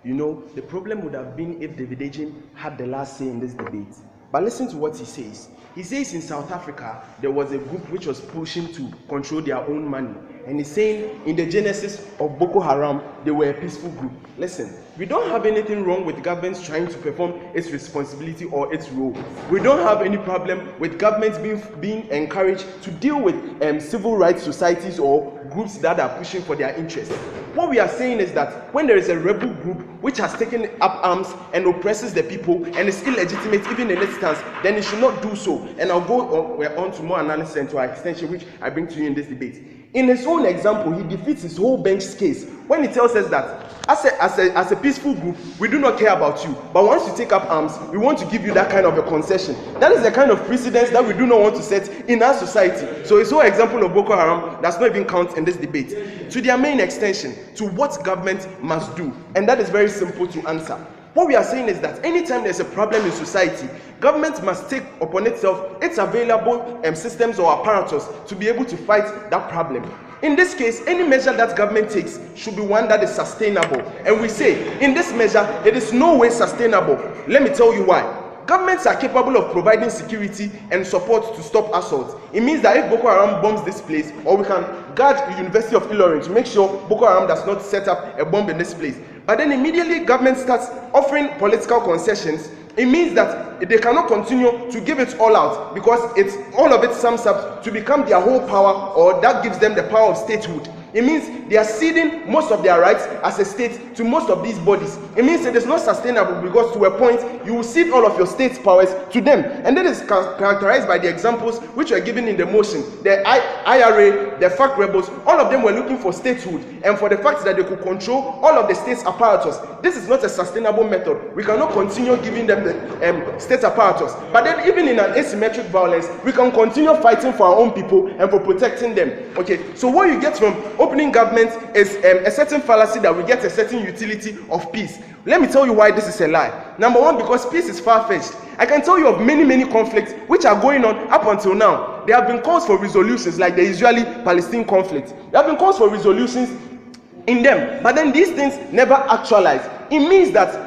you know, the problem would have been if David Agim had the last say in this debate. But listen to what he says. He says in South Africa, there was a group which was pushing to control their own money. And he's saying in the genesis of Boko Haram, they were a peaceful group. Listen, we don't have anything wrong with governments trying to perform its responsibility or its role. We don't have any problem with governments being encouraged to deal with civil rights societies or groups that are pushing for their interests. What we are saying is that when there is a rebel group which has taken up arms and oppresses the people and is illegitimate even in its stance, then it should not do so. And I'll go on to more analysis and to our extension, which I bring to you in this debate. In his own example, he defeats his whole bench's case when he tells us that as a peaceful group, we do not care about you, but once you take up arms, we want to give you that kind of a concession. That is the kind of precedence that we do not want to set in our society. So his whole example of Boko Haram does not even count in this debate. To their main extension, to what government must do, and that is very simple to answer. What we are saying is that anytime there's a problem in society, government must take upon itself its available systems or apparatus to be able to fight that problem. In this case, any measure that government takes should be one that is sustainable. And we say, in this measure, it is no way sustainable. Let me tell you why. Governments are capable of providing security and support to stop assault. It means that if Boko Haram bombs this place, or we can guard the University of Ilorin to make sure Boko Haram does not set up a bomb in this place. But then immediately government starts offering political concessions. It means that they cannot continue to give it all out because all of it sums up to become their whole power, or that gives them the power of statehood. It means they are ceding most of their rights as a state to most of these bodies. It means it is not sustainable because to a point you will cede all of your state's powers to them. And that is characterized by the examples which were given in the motion. The IRA, the FARC rebels, all of them were looking for statehood and for the fact that they could control all of the state's apparatus. This is not a sustainable method. We cannot continue giving them the state apparatus. But then even in an asymmetric violence, we can continue fighting for our own people and for protecting them. Okay, so what you get from opening government is a certain fallacy that we get a certain utility of peace. Let me tell you why this is a lie. Number one, because peace is far-fetched. I can tell you of many conflicts which are going on up until now. There have been calls for resolutions, like the Israeli-Palestine conflict. There have been calls for resolutions in them, but then these things never actualize. It means that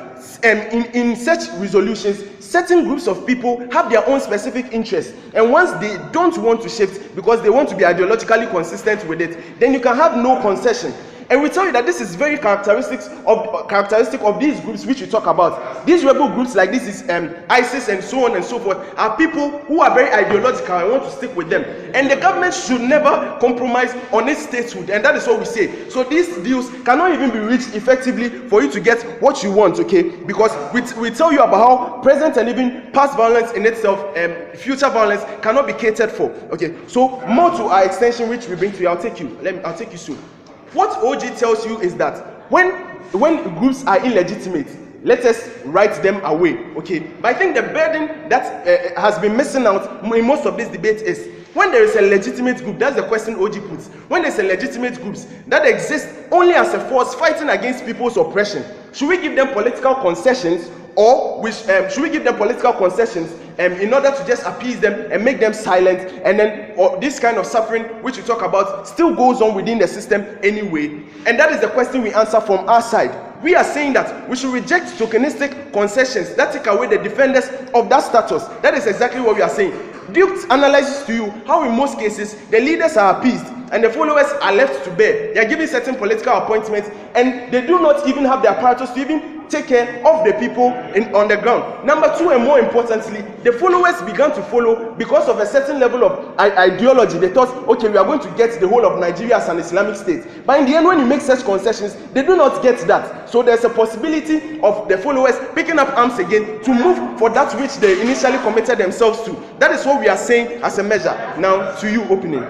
in such resolutions, certain groups of people have their own specific interests, and once they don't want to shift because they want to be ideologically consistent with it, then you can have no concession. And we tell you that this is very characteristic of these groups which we talk about. These rebel groups like this is ISIS and so on and so forth are people who are very ideological and want to stick with them. And the government should never compromise on its statehood, and that is what we say. So these deals cannot even be reached effectively for you to get what you want, okay? Because we tell you about how present and even past violence in itself, future violence cannot be catered for, okay? So more to our extension which we bring to you, I'll take you soon. What OG tells you is that when groups are illegitimate, let us write them away, okay? But I think the burden that has been missing out in most of this debate is when there is a legitimate group. That's the question OG puts. When there's a legitimate groups that exist only as a force fighting against people's oppression, should we give them political concessions, or should we give them political concessions in order to just appease them and make them silent, and then this kind of suffering which we talk about still goes on within the system anyway? And that is the question we answer from our side. We are saying that we should reject tokenistic concessions that take away the defenders of that status. That is exactly what we are saying. Duke analyzes to you how in most cases the leaders are appeased and the followers are left to bear. They are given certain political appointments and they do not even have the apparatus to even take care of the people on the ground. Number two, and more importantly, the followers began to follow because of a certain level of ideology. They thought, okay, we are going to get the whole of Nigeria as an Islamic state. But in the end, when you make such concessions, they do not get that. So there's a possibility of the followers picking up arms again to move for that which they initially committed themselves to. That is what we are saying as a measure. Now, to you, opening.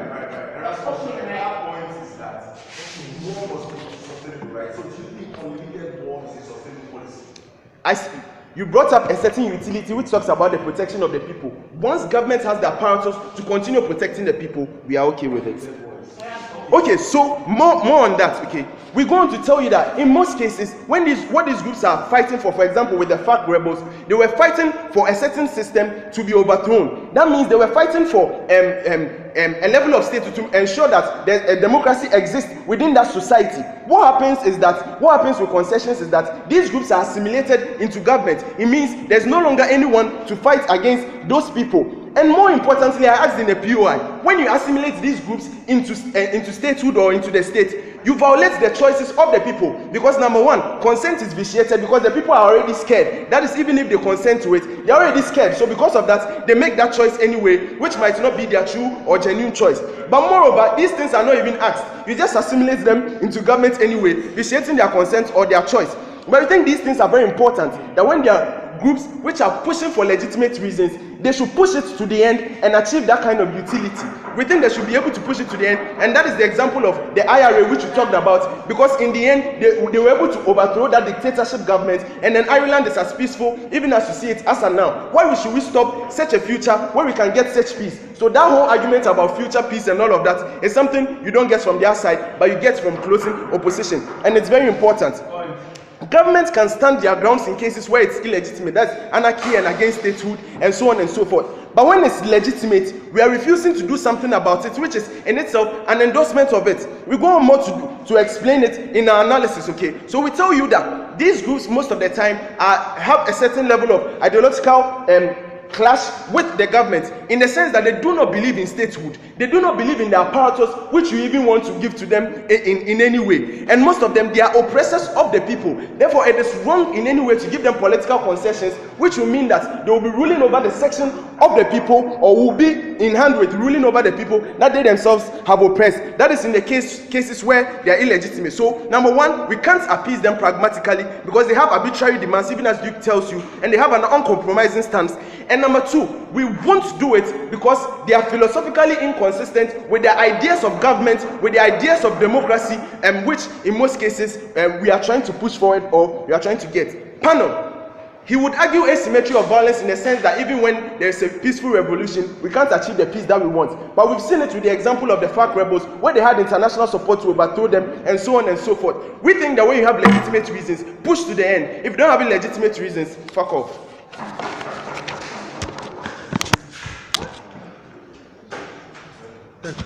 You brought up a certain utility which talks about the protection of the people. Once government has the apparatus to continue protecting the people, we are okay with it. Okay, so more on that. Okay, we're going to tell you that in most cases, when what these groups are fighting for example, with the FARC rebels, they were fighting for a certain system to be overthrown. That means they were fighting for a level of state to ensure that a democracy exists within that society. What happens with concessions is that these groups are assimilated into government. It means there's no longer anyone to fight against those people. And more importantly, I asked in the POI, when you assimilate these groups into statehood or into the state, you violate the choices of the people, because number one, consent is vitiated because the people are already scared. That is, even if they consent to it, they're already scared. So because of that, they make that choice anyway, which might not be their true or genuine choice. But moreover, these things are not even asked. You just assimilate them into government anyway, vitiating their consent or their choice. But I think these things are very important, that when there are groups which are pushing for legitimate reasons, they should push it to the end and achieve that kind of utility. We think they should be able to push it to the end, and that is the example of the IRA which we talked about, because in the end they were able to overthrow that dictatorship government, and then Ireland is as peaceful even as you see it as of now. Why should we stop such a future where we can get such peace? So that whole argument about future peace and all of that is something you don't get from their side, but you get from closing opposition, and it's very important. Government can stand their grounds in cases where it's illegitimate, that's anarchy and against statehood and so on and so forth. But when it's legitimate, we are refusing to do something about it, which is in itself an endorsement of it. We go on more to explain it in our analysis, okay? So we tell you that these groups most of the time have a certain level of ideological clash with the government, in the sense that they do not believe in statehood. They do not believe in the apparatus which you even want to give to them in any way. And most of them, they are oppressors of the people. Therefore, it is wrong in any way to give them political concessions, which will mean that they will be ruling over the section of the people, or will be in hand with ruling over the people that they themselves have oppressed. That is in the cases where they are illegitimate. So, number one, we can't appease them pragmatically because they have arbitrary demands, even as Duke tells you, and they have an uncompromising stance. And number two, we won't do it because they are philosophically inconsistent with the ideas of government, with the ideas of democracy, and which in most cases we are trying to push forward, or we are trying to get. Panel. He would argue asymmetry of violence in the sense that even when there is a peaceful revolution, we can't achieve the peace that we want. But we've seen it with the example of the FARC rebels, where they had international support to overthrow them, and so on and so forth. We think that when you have legitimate reasons, push to the end. If you don't have legitimate reasons, fuck off. Thank you.